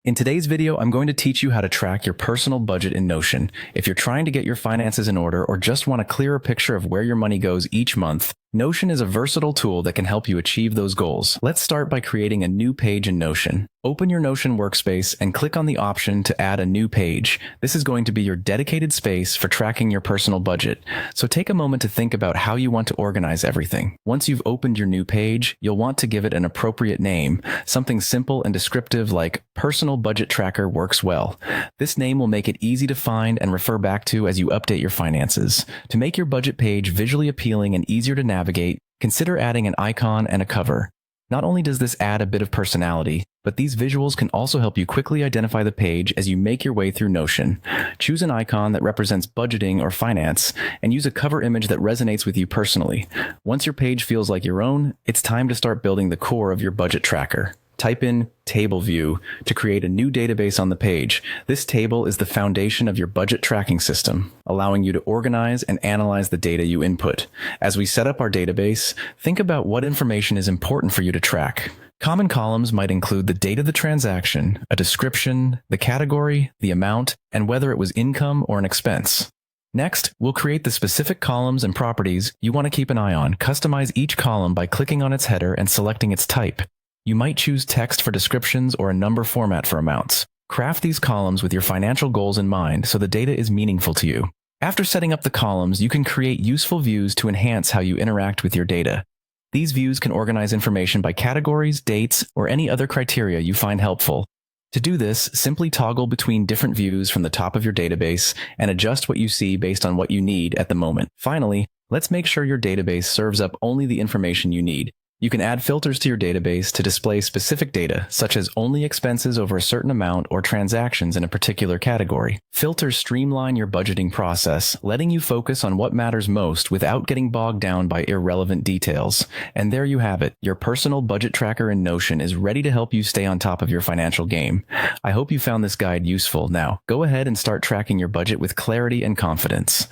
In today's video, I'm going to teach you how to track your personal budget in Notion. If you're trying to get your finances in order or just want a clearer picture of where your money goes each month, Notion is a versatile tool that can help you achieve those goals. Let's start by creating a new page in Notion. Open your Notion workspace and click on the option to add a new page. This is going to be your dedicated space for tracking your personal budget. So take a moment to think about how you want to organize everything. Once you've opened your new page, you'll want to give it an appropriate name. Something simple and descriptive like Personal Budget Tracker works well. This name will make it easy to find and refer back to as you update your finances. To make your budget page visually appealing and easier to navigate, consider adding an icon and a cover. Not only does this add a bit of personality, but these visuals can also help you quickly identify the page as you make your way through Notion. Choose an icon that represents budgeting or finance, and use a cover image that resonates with you personally. Once your page feels like your own, it's time to start building the core of your budget tracker. Type in Table View to create a new database on the page. This table is the foundation of your budget tracking system, allowing you to organize and analyze the data you input. As we set up our database, think about what information is important for you to track. Common columns might include the date of the transaction, a description, the category, the amount, and whether it was income or an expense. Next, we'll create the specific columns and properties you want to keep an eye on. Customize each column by clicking on its header and selecting its type. You might choose text for descriptions or a number format for amounts. Craft these columns with your financial goals in mind so the data is meaningful to you. After setting up the columns, you can create useful views to enhance how you interact with your data. These views can organize information by categories, dates, or any other criteria you find helpful. To do this, simply toggle between different views from the top of your database and adjust what you see based on what you need at the moment. Finally, let's make sure your database serves up only the information you need. You can add filters to your database to display specific data, such as only expenses over a certain amount or transactions in a particular category. Filters streamline your budgeting process, letting you focus on what matters most without getting bogged down by irrelevant details. And there you have it. Your personal budget tracker in Notion is ready to help you stay on top of your financial game. I hope you found this guide useful. Now, go ahead and start tracking your budget with clarity and confidence.